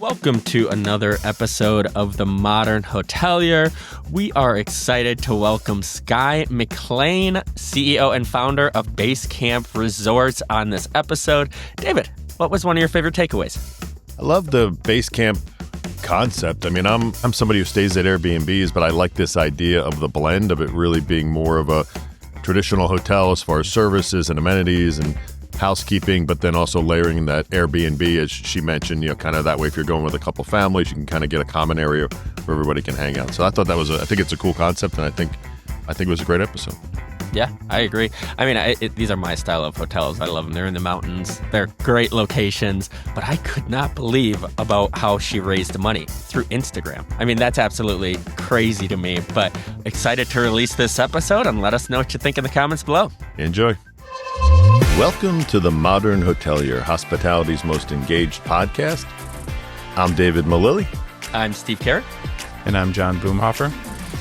Welcome to another episode of The Modern Hotelier. We are excited to welcome Sky McLean, CEO and founder of Basecamp Resorts, on this episode. David, what was one of your favorite takeaways? I love the Basecamp concept. I mean, I'm somebody who stays at Airbnbs, but I like this idea of the blend of it really being more of a traditional hotel as far as services and amenities and housekeeping, but then also layering that Airbnb, as she mentioned, kind of that way if you're going with a couple families, you can kind of get a common area where everybody can hang out. So I thought I think it's a cool concept, and I think it was a great episode. Yeah, I agree. I mean, these are my style of hotels. I love them. They're in the mountains. They're great locations. But I could not believe about how she raised money through Instagram. I mean, that's absolutely crazy to me. But excited to release this episode, and let us know what you think in the comments below. Enjoy. Welcome to The Modern Hotelier, hospitality's most engaged podcast. I'm David Malilly. I'm Steve Carrott. And I'm John Boomhofer.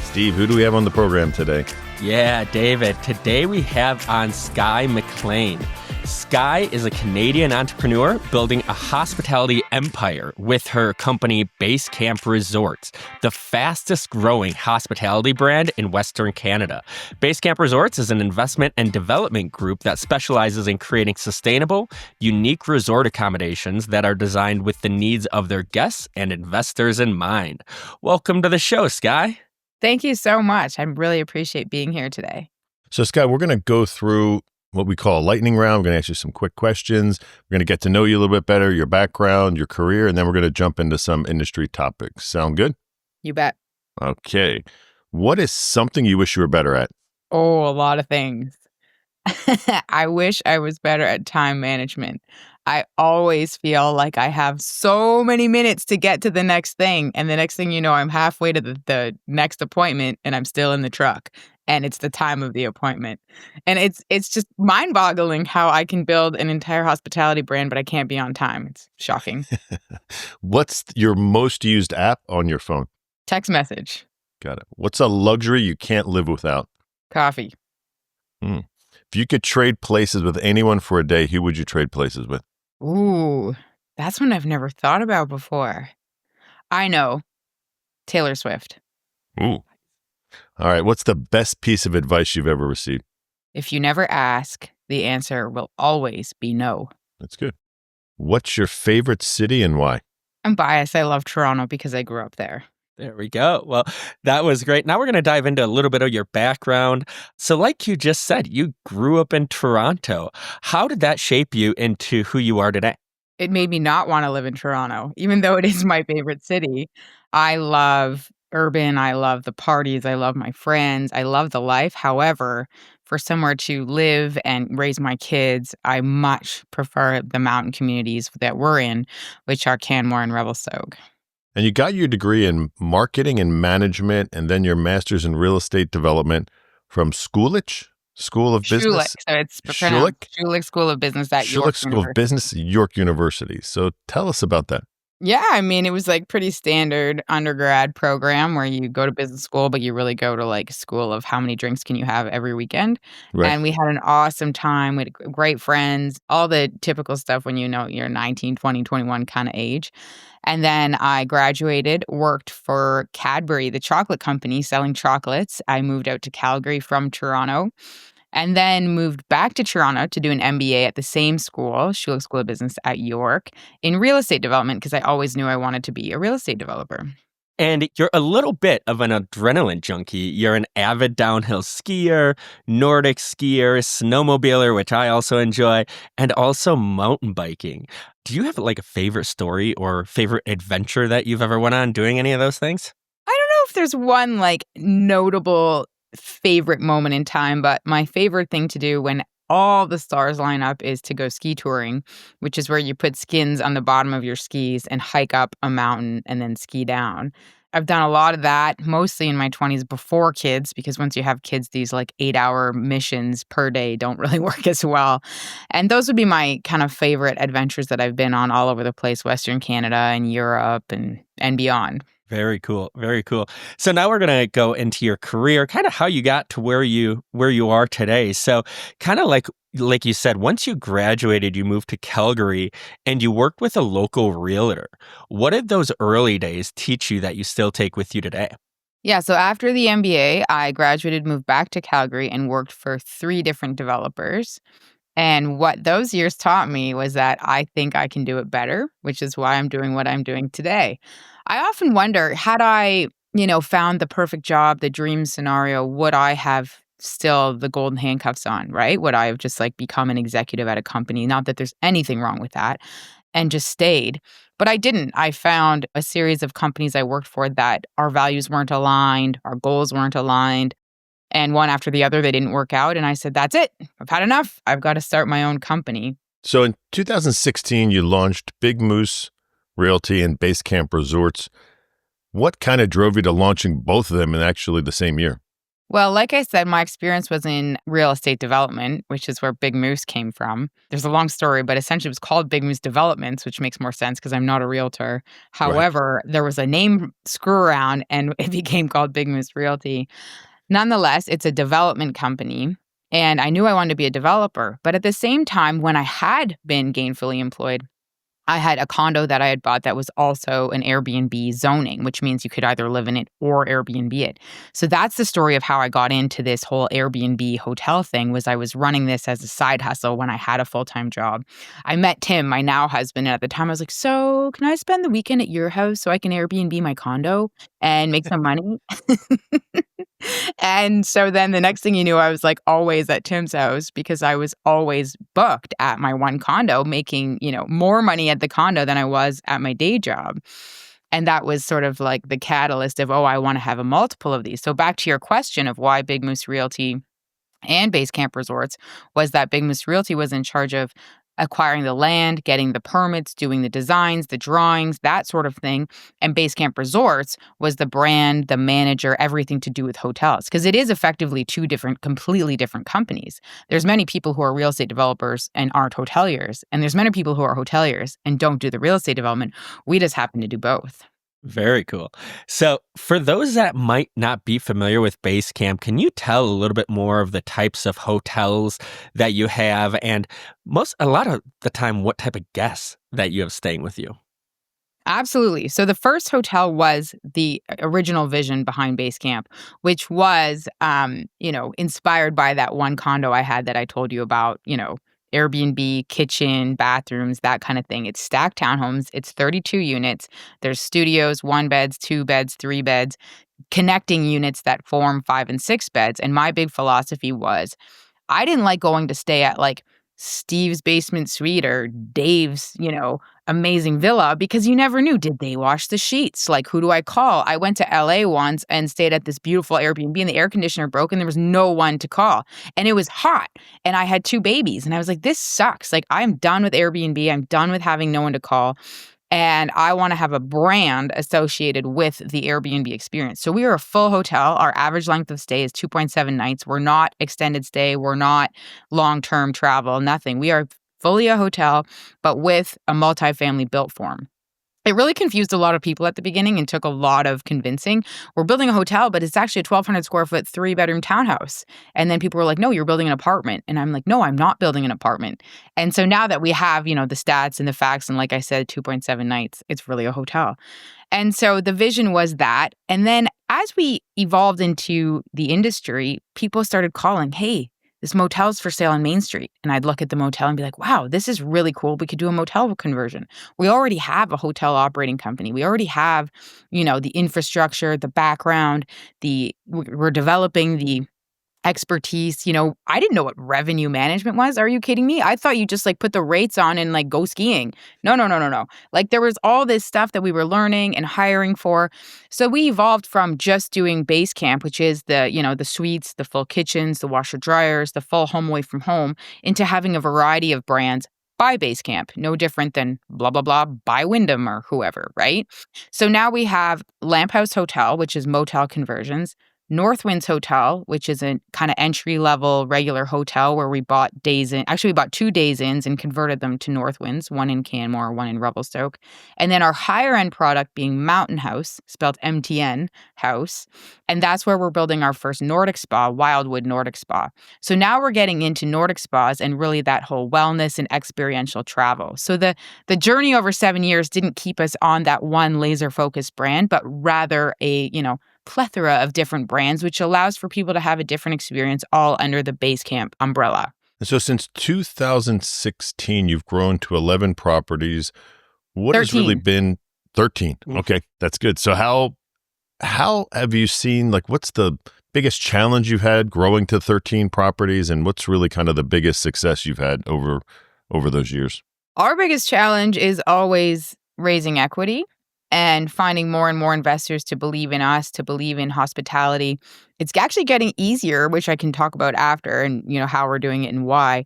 Steve, who do we have on the program today? Yeah, David. Today we have on Sky McLean. Sky is a Canadian entrepreneur building a hospitality empire with her company Basecamp Resorts, the fastest growing hospitality brand in Western Canada. Basecamp Resorts is an investment and development group that specializes in creating sustainable, unique resort accommodations that are designed with the needs of their guests and investors in mind. Welcome to the show, Sky. Thank you so much. I really appreciate being here today. So, Scott, we're going to go through what we call a lightning round. We're going to ask you some quick questions. We're going to get to know you a little bit better, your background, your career, and then we're going to jump into some industry topics. Sound good? You bet. Okay. What is something you wish you were better at? Oh, a lot of things. I wish I was better at time management. I always feel like I have so many minutes to get to the next thing. And the next thing you know, I'm halfway to the next appointment and I'm still in the truck. And it's the time of the appointment. And it's just mind-boggling how I can build an entire hospitality brand, but I can't be on time. It's shocking. What's your most used app on your phone? Text message. Got it. What's a luxury you can't live without? Coffee. If you could trade places with anyone for a day, who would you trade places with? Ooh, that's one I've never thought about before. I know. Taylor Swift. Ooh. All right. What's the best piece of advice you've ever received? If you never ask, the answer will always be no. That's good. What's your favorite city and why? I'm biased. I love Toronto because I grew up there. There we go. Well, that was great. Now we're going to dive into a little bit of your background. So like you just said, you grew up in Toronto. How did that shape you into who you are today? It made me not want to live in Toronto, even though it is my favorite city. I love urban. I love the parties. I love my friends. I love the life. However, for somewhere to live and raise my kids, I much prefer the mountain communities that we're in, which are Canmore and Revelstoke. And you got your degree in marketing and management, and then your master's in real estate development from Schulich School of Business. Schulich, so it's pronounced Schulich School of Business at York School of Business, York University. So tell us about that. Yeah, I mean, it was like pretty standard undergrad program where you go to business school, but you really go to like school of how many drinks can you have every weekend. Right. And we had an awesome time. We had great friends, all the typical stuff when you're 19, 20, 21 kind of age. And then I graduated, worked for Cadbury, the chocolate company, selling chocolates. I moved out to Calgary from Toronto. And then moved back to Toronto to do an MBA at the same school, Schulich School of Business at York, in real estate development because I always knew I wanted to be a real estate developer. And you're a little bit of an adrenaline junkie. You're an avid downhill skier, Nordic skier, snowmobiler, which I also enjoy, and also mountain biking. Do you have like a favorite story or favorite adventure that you've ever went on doing any of those things? I don't know if there's one like notable favorite moment in time, but my favorite thing to do when all the stars line up is to go ski touring, which is where you put skins on the bottom of your skis and hike up a mountain and then ski down. I've done a lot of that, mostly in my 20s before kids, because once you have kids, these like 8-hour missions per day don't really work as well. And those would be my kind of favorite adventures that I've been on all over the place, Western Canada and Europe and beyond. Very cool. Very cool. So now we're going to go into your career, kind of how you got to where you are today. So kind of like you said, once you graduated, you moved to Calgary and you worked with a local realtor. What did those early days teach you that you still take with you today? Yeah, so after the MBA, I graduated, moved back to Calgary, and worked for three different developers. And what those years taught me was that I think I can do it better, which is why I'm doing what I'm doing today. I often wonder, had I, found the perfect job, the dream scenario, would I have still the golden handcuffs on, right? Would I have just like become an executive at a company? Not that there's anything wrong with that, and just stayed. But I didn't. I found a series of companies I worked for that our values weren't aligned, our goals weren't aligned. And one after the other, they didn't work out. And I said, that's it. I've had enough. I've got to start my own company. So in 2016, you launched Big Moose Realty and Basecamp Resorts. What kind of drove you to launching both of them in actually the same year? Well, like I said, my experience was in real estate development, which is where Big Moose came from. There's a long story, but essentially it was called Big Moose Developments, which makes more sense because I'm not a realtor. Right. However, there was a name screw around and it became called Big Moose Realty. Nonetheless, it's a development company, and I knew I wanted to be a developer. But at the same time, when I had been gainfully employed, I had a condo that I had bought that was also an Airbnb zoning, which means you could either live in it or Airbnb it. So that's the story of how I got into this whole Airbnb hotel thing. Was I was running this as a side hustle when I had a full-time job. I met Tim, my now husband, and at the time I was like, "So, can I spend the weekend at your house so I can Airbnb my condo and make some money?" And so then the next thing you knew, I was like always at Tim's house because I was always booked at my one condo, making, more money at the condo than I was at my day job. And that was sort of like the catalyst of, oh, I want to have a multiple of these. So back to your question of why Big Moose Realty and Basecamp Resorts was that Big Moose Realty was in charge of acquiring the land, getting the permits, doing the designs, the drawings, that sort of thing. And Basecamp Resorts was the brand, the manager, everything to do with hotels. Because it is effectively two completely different companies. There's many people who are real estate developers and aren't hoteliers. And there's many people who are hoteliers and don't do the real estate development. We just happen to do both. Very cool. So, for those that might not be familiar with Basecamp, can you tell a little bit more of the types of hotels that you have and a lot of the time what type of guests that you have staying with you? Absolutely. So the first hotel was the original vision behind Basecamp, which was, inspired by that one condo I had that I told you about, Airbnb, kitchen, bathrooms, that kind of thing. It's stacked townhomes. It's 32 units. There's studios, 1 beds, 2 beds, 3 beds, connecting units that form 5 and 6 beds. And my big philosophy was I didn't like going to stay at like Steve's basement suite or Dave's, amazing villa because you never knew. Did they wash the sheets? Like, who do I call? I went to LA once and stayed at this beautiful Airbnb and the air conditioner broke and there was no one to call. And it was hot and I had 2 babies and I was like, this sucks. Like, I'm done with Airbnb. I'm done with having no one to call. And I want to have a brand associated with the Airbnb experience. So we are a full hotel. Our average length of stay is 2.7 nights. We're not extended stay. We're not long-term travel, nothing. We are fully a hotel, but with a multifamily built form. It really confused a lot of people at the beginning and took a lot of convincing. We're building a hotel, but it's actually a 1,200 square foot, 3-bedroom townhouse. And then people were like, no, you're building an apartment. And I'm like, no, I'm not building an apartment. And so now that we have, the stats and the facts, and like I said, 2.7 nights, it's really a hotel. And so the vision was that. And then as we evolved into the industry, people started calling, hey, this motel's for sale on Main Street. And I'd look at the motel and be like, wow, this is really cool. We could do a motel conversion. We already have a hotel operating company. We already have, the infrastructure, the background, we're developing the expertise. I didn't know what revenue management was. Are you kidding me? I thought you just like put the rates on and like go skiing. No, no, no, no, no. Like there was all this stuff that we were learning and hiring for. So we evolved from just doing Basecamp, which is the suites, the full kitchens, the washer dryers, the full home away from home, into having a variety of brands by Basecamp, no different than blah, blah, blah, by Wyndham or whoever, right? So now we have Lamp House Hotel, which is motel conversions, Northwinds Hotel, which is a kind of entry-level regular hotel where we bought days in. Actually, we bought 2 days ins and converted them to Northwinds, one in Canmore, one in Revelstoke. And then our higher-end product being Mountain House, spelled MTN House. And that's where we're building our first Nordic Spa, Wildwood Nordic Spa. So now we're getting into Nordic spas and really that whole wellness and experiential travel. So the journey over 7 years didn't keep us on that one laser-focused brand, but rather a, plethora of different brands, which allows for people to have a different experience all under the Basecamp umbrella. And so since 2016, you've grown to 11 properties. What 13. has really been 13? Okay, that's good. So how have you seen, what's the biggest challenge you've had growing to 13 properties, and what's really kind of the biggest success you've had over those years? Our biggest challenge is always raising equity and finding more and more investors to believe in us, to believe in hospitality. It's actually getting easier, which I can talk about after and, how we're doing it and why.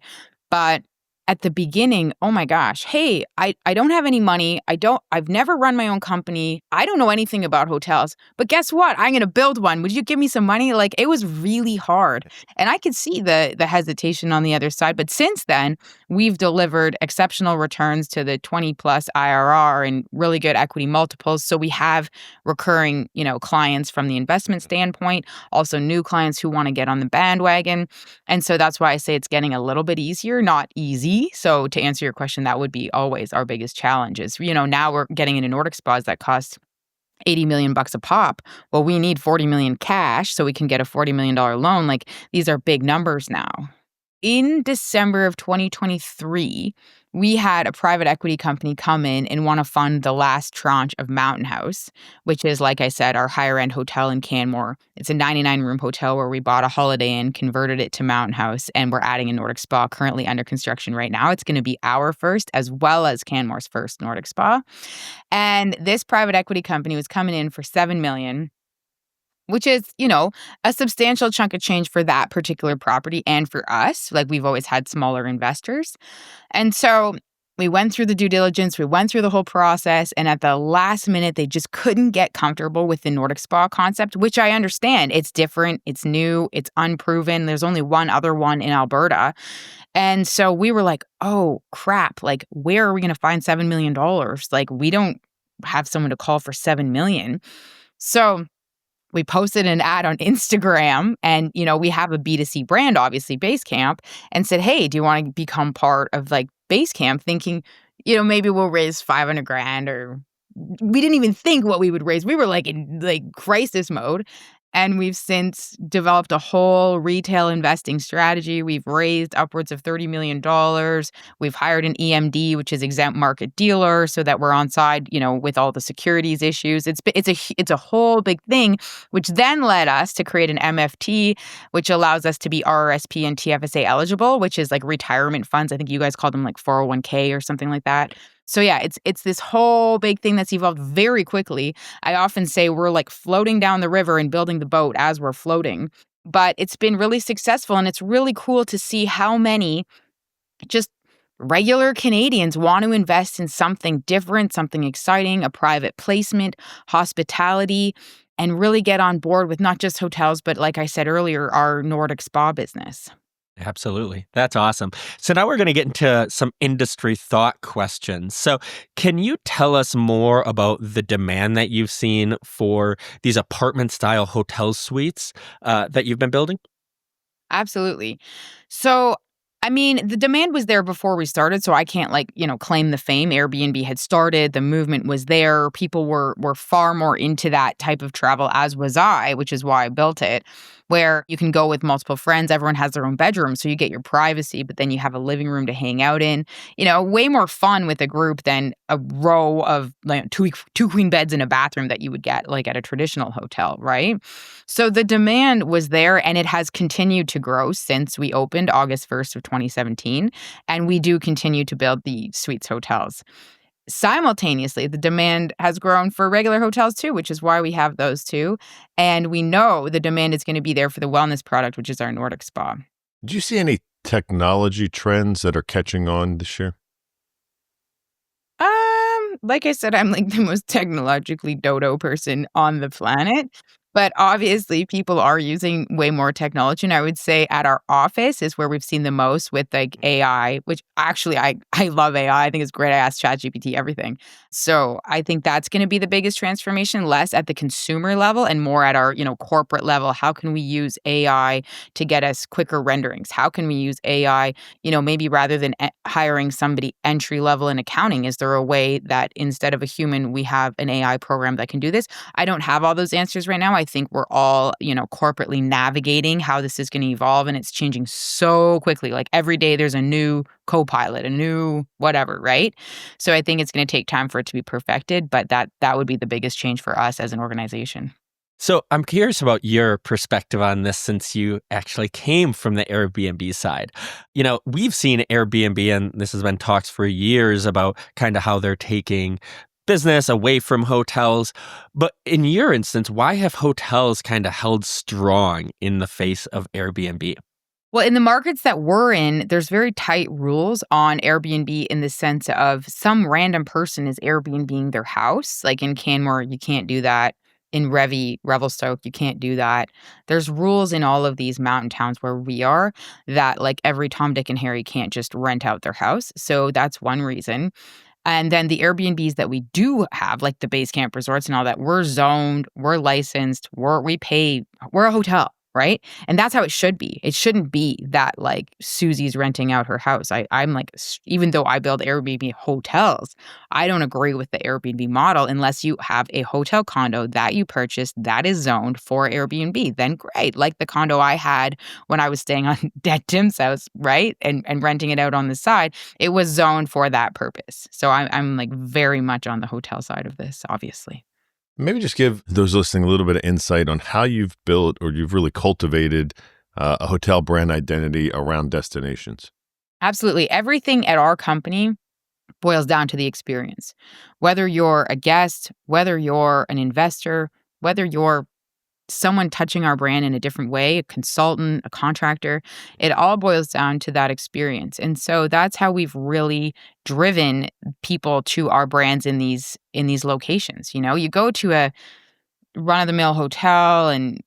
But at the beginning, oh my gosh, hey, I don't have any money. I've never run my own company. I don't know anything about hotels, but guess what? I'm going to build one. Would you give me some money? It was really hard. And I could see the hesitation on the other side. But since then, we've delivered exceptional returns to the 20 plus IRR and really good equity multiples. So we have recurring, clients from the investment standpoint, also new clients who want to get on the bandwagon. And so that's why I say it's getting a little bit easier, not easy. So to answer your question, that would be always our biggest challenge is, now we're getting into Nordic spas that cost $80 million a pop. Well, we need $40 million cash so we can get a $40 million loan. These are big numbers now. In December of 2023, we had a private equity company come in and want to fund the last tranche of Mountain House, which is, like I said, our higher-end hotel in Canmore. It's a 99-room hotel where we bought a Holiday Inn, converted it to Mountain House, and we're adding a Nordic Spa currently under construction right now. It's going to be our first as well as Canmore's first Nordic Spa. And this private equity company was coming in for $7 million, which is, a substantial chunk of change for that particular property and for us. We've always had smaller investors. And so we went through the due diligence, we went through the whole process, and at the last minute, they just couldn't get comfortable with the Nordic Spa concept, which I understand. It's different, it's new, it's unproven. There's only one other one in Alberta. And so we were like, oh, crap, where are we going to find $7 million? We don't have someone to call for $7 million. So we posted an ad on Instagram and, we have a B2C brand, obviously, Basecamp, and said, hey, do you want to become part of Basecamp? Thinking, maybe we'll raise $500,000 or we didn't even think what we would raise. We were in crisis mode. And we've since developed a whole retail investing strategy. We've raised upwards of $30 million. We've hired an EMD, which is exempt market dealer, so that we're on side, with all the securities issues. It's a whole big thing, which then led us to create an MFT, which allows us to be RRSP and TFSA eligible, which is retirement funds. I think you guys call them 401k or something like that. So yeah, it's this whole big thing that's evolved very quickly. I often say we're floating down the river and building the boat as we're floating. But it's been really successful, and it's really cool to see how many just regular Canadians want to invest in something different, something exciting, a private placement, hospitality, and really get on board with not just hotels, but like I said earlier, our Nordic Spa business. Absolutely. That's awesome. So now we're going to get into some industry thought questions. So can you tell us more about the demand that you've seen for these apartment-style hotel suites that you've been building? Absolutely. So, the demand was there before we started, so I can't claim the fame. Airbnb had started, the movement was there. People were far more into that type of travel, as was I, which is why I built it, where you can go with multiple friends. Everyone has their own bedroom, so you get your privacy, but then you have a living room to hang out in. Way more fun with a group than a row of two queen beds in a bathroom that you would get at a traditional hotel, right? So the demand was there, and it has continued to grow since we opened August 1st of 2017, and we do continue to build the suites hotels. Simultaneously, the demand has grown for regular hotels too, which is why we have those too. And we know the demand is going to be there for the wellness product, which is our Nordic Spa. Do you see any technology trends that are catching on this year? Like I said, I'm the most technologically dodo person on the planet. But obviously, people are using way more technology. And I would say at our office is where we've seen the most with like AI, which actually I love AI. I think it's great. I ask ChatGPT everything. So I think that's going to be the biggest transformation, less at the consumer level and more at our, corporate level. How can we use AI to get us quicker renderings? How can we use AI, maybe rather than hiring somebody entry level in accounting, is there a way that instead of a human, we have an AI program that can do this? I don't have all those answers right now. I think we're all, corporately navigating how this is going to evolve, and it's changing so quickly. Like every day there's a new co-pilot, a new whatever, right? So I think it's going to take time for it to be perfected, but that would be the biggest change for us as an organization. So I'm curious about your perspective on this since you actually came from the Airbnb side. We've seen Airbnb, and this has been talks for years about kind of how they're taking business away from hotels. But in your instance, why have hotels kind of held strong in the face of Airbnb? Well, in the markets that we're in, there's very tight rules on Airbnb in the sense of some random person is Airbnb-ing their house. Like in Canmore, you can't do that. In Revelstoke, you can't do that. There's rules in all of these mountain towns where we are that like every Tom, Dick, and Harry can't just rent out their house. So that's one reason. And then the Airbnbs that we do have, like the Basecamp Resorts and all that, we're zoned, we're licensed, we pay, we're a hotel, right? And that's how it should be. It shouldn't be that like Susie's renting out her house. I'm like, even though I build Airbnb hotels, I don't agree with the Airbnb model unless you have a hotel condo that you purchased that is zoned for Airbnb. Then great. Like the condo I had when I was staying on at Tim's house, right? And renting it out on the side, it was zoned for that purpose. So I'm like very much on the hotel side of this, obviously. Maybe just give those listening a little bit of insight on how you've built or you've really cultivated a hotel brand identity around destinations. Absolutely. Everything at our company boils down to the experience. Whether you're a guest, whether you're an investor, whether you're someone touching our brand in a different way, a consultant, a contractor, it all boils down to that experience. And so that's how we've really driven people to our brands in these locations. You go to a run-of-the-mill hotel and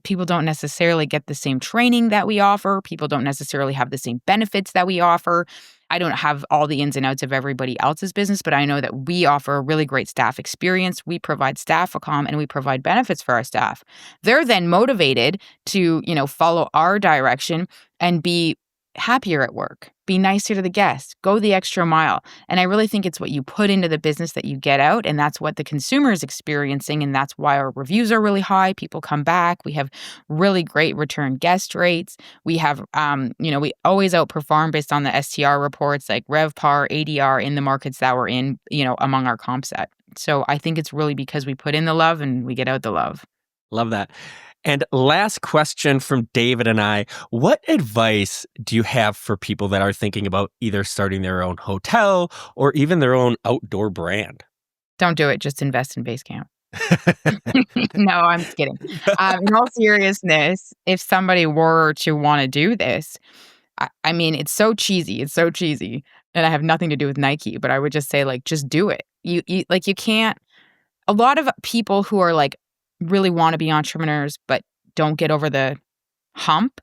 people don't necessarily get the same training that we offer. People don't necessarily have the same benefits that we offer. I don't have all the ins and outs of everybody else's business, but I know that we offer a really great staff experience. We provide staff accom and we provide benefits for our staff. They're then motivated to, follow our direction and be happier at work, be nicer to the guests, go the extra mile. And I really think it's what you put into the business that you get out. And that's what the consumer is experiencing. And that's why our reviews are really high. People come back. We have really great return guest rates. We have, we always outperform based on the STR reports like RevPAR, ADR in the markets that we're in, among our comp set. So I think it's really because we put in the love and we get out the love. Love that. And last question from David and I. What advice do you have for people that are thinking about either starting their own hotel or even their own outdoor brand? Don't do it. Just invest in Basecamp. No, I'm just kidding. In all seriousness, if somebody were to want to do this, I mean, it's so cheesy. It's so cheesy. And I have nothing to do with Nike, but I would just say, like, just do it. You can't. A lot of people who are like, really want to be entrepreneurs but don't get over the hump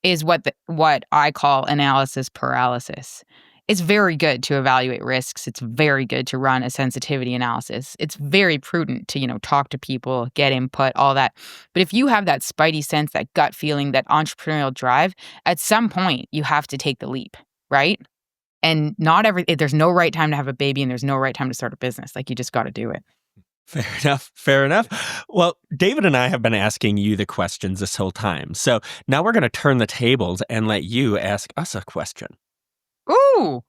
is what I call analysis paralysis. It's very good to evaluate risks. It's very good to run a sensitivity analysis. It's very prudent to, talk to people, get input, all that. But if you have that spidey sense, that gut feeling, that entrepreneurial drive, at some point you have to take the leap, right? And there's no right time to have a baby and there's no right time to start a business. Like you just got to do it. Fair enough. Well, David and I have been asking you the questions this whole time. So now we're going to turn the tables and let you ask us a question. Ooh.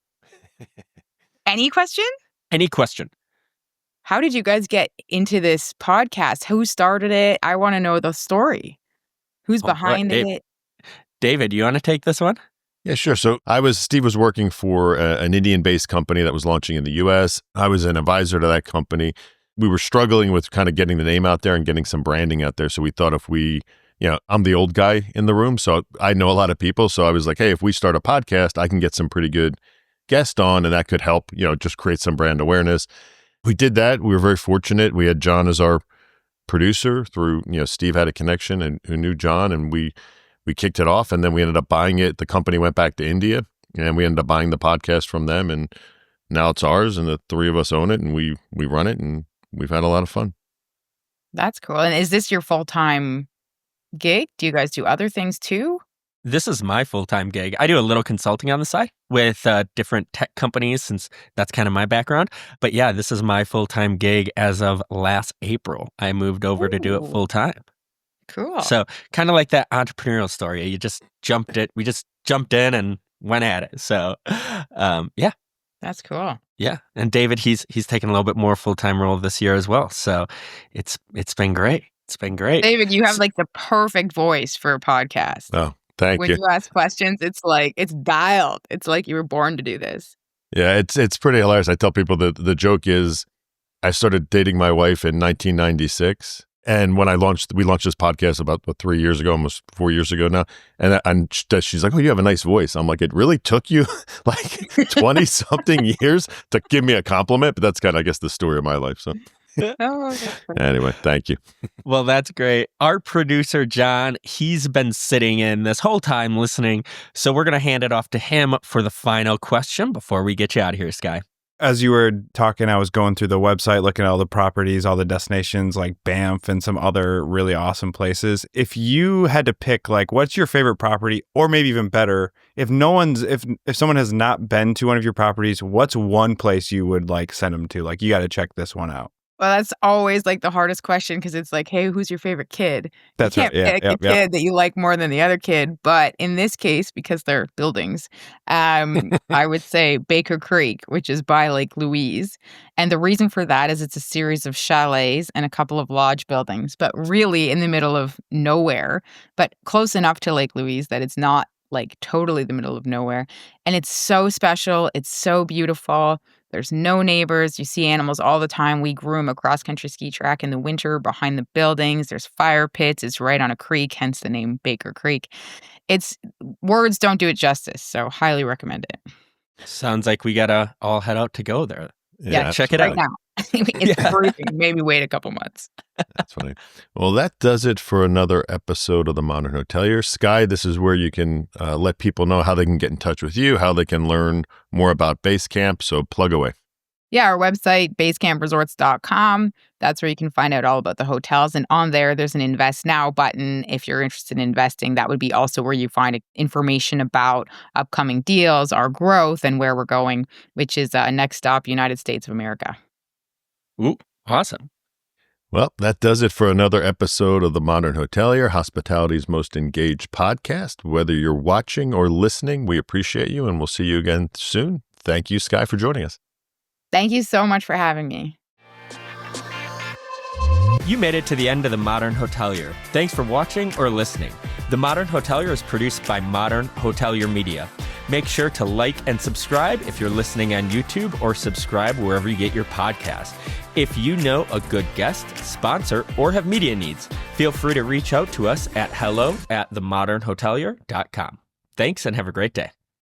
Any question? Any question. How did you guys get into this podcast? Who started it? I want to know the story. Who's behind it? David, you want to take this one? Yeah, sure. So Steve was working for an Indian-based company that was launching in the U.S. I was an advisor to that company. We were struggling with kind of getting the name out there and getting some branding out there. So we thought if we, I'm the old guy in the room, so I know a lot of people. So I was like, hey, if we start a podcast, I can get some pretty good guests on and that could help, just create some brand awareness. We did that. We were very fortunate. We had John as our producer through, Steve had a connection and who knew John, and we kicked it off, and then we ended up buying it. The company went back to India, and we ended up buying the podcast from them, and now it's ours, and the three of us own it, and we run it, and we've had a lot of fun. That's cool. And is this your full-time gig? Do you guys do other things too? This is my full-time gig. I do a little consulting on the side with different tech companies, since that's kind of my background. But yeah, this is my full-time gig as of last April. I moved over to do it full-time. Cool. So kind of like that entrepreneurial story. We just jumped in and went at it. So yeah. That's cool. Yeah. And David, he's taken a little bit more full-time role this year as well. So it's been great. It's been great. David, you have like the perfect voice for a podcast. Oh, thank When you. you ask questions, it's like, it's dialed. It's like you were born to do this. Yeah, it's pretty hilarious. I tell people that the joke is I started dating my wife in 1996. And when we launched this podcast about 3 years ago, almost 4 years ago now, and she's like, "Oh, you have a nice voice." I'm like, "It really took you like 20 something years to give me a compliment," but that's kind of, I guess, the story of my life. So anyway, thank you. Well, that's great. Our producer, John, he's been sitting in this whole time listening. So we're going to hand it off to him for the final question before we get you out of here, Sky. As you were talking, I was going through the website, looking at all the properties, all the destinations like Banff and some other really awesome places. If you had to pick, like, what's your favorite property, or maybe even better, if someone has not been to one of your properties, what's one place you would like send them to? Like, you got to check this one out. Well, that's always like the hardest question, because it's like, hey, who's your favorite kid? That's you can't right. pick a kid that you like more than the other kid. But in this case, because they're buildings, I would say Baker Creek, which is by Lake Louise. And the reason for that is it's a series of chalets and a couple of lodge buildings, but really in the middle of nowhere, but close enough to Lake Louise that it's not like totally the middle of nowhere. And it's so special. It's so beautiful. There's no neighbors. You see animals all the time. We groom a cross-country ski track in the winter behind the buildings. There's fire pits. It's right on a creek, hence the name Baker Creek. Words don't do it justice, so highly recommend it. Sounds like we got to all head out to go there. Yeah, check it right out. now. It's briefing. Maybe wait a couple months. That's funny. Well, that does it for another episode of The Modern Hotelier. Sky, this is where you can let people know how they can get in touch with you, how they can learn more about Basecamp. So plug away. Yeah, our website, basecampresorts.com. That's where you can find out all about the hotels. And on there, there's an Invest Now button. If you're interested in investing, that would be also where you find information about upcoming deals, our growth, and where we're going, which is next stop, United States of America. Ooh, awesome. Well, that does it for another episode of The Modern Hotelier, hospitality's most engaged podcast. Whether you're watching or listening, we appreciate you, and we'll see you again soon. Thank you, Sky, for joining us. Thank you so much for having me. You made it to the end of The Modern Hotelier. Thanks for watching or listening. The Modern Hotelier is produced by Modern Hotelier Media. Make sure to like and subscribe if you're listening on YouTube, or subscribe wherever you get your podcast. If you know a good guest, sponsor, or have media needs, feel free to reach out to us at hello@themodernhotelier.com. Thanks and have a great day.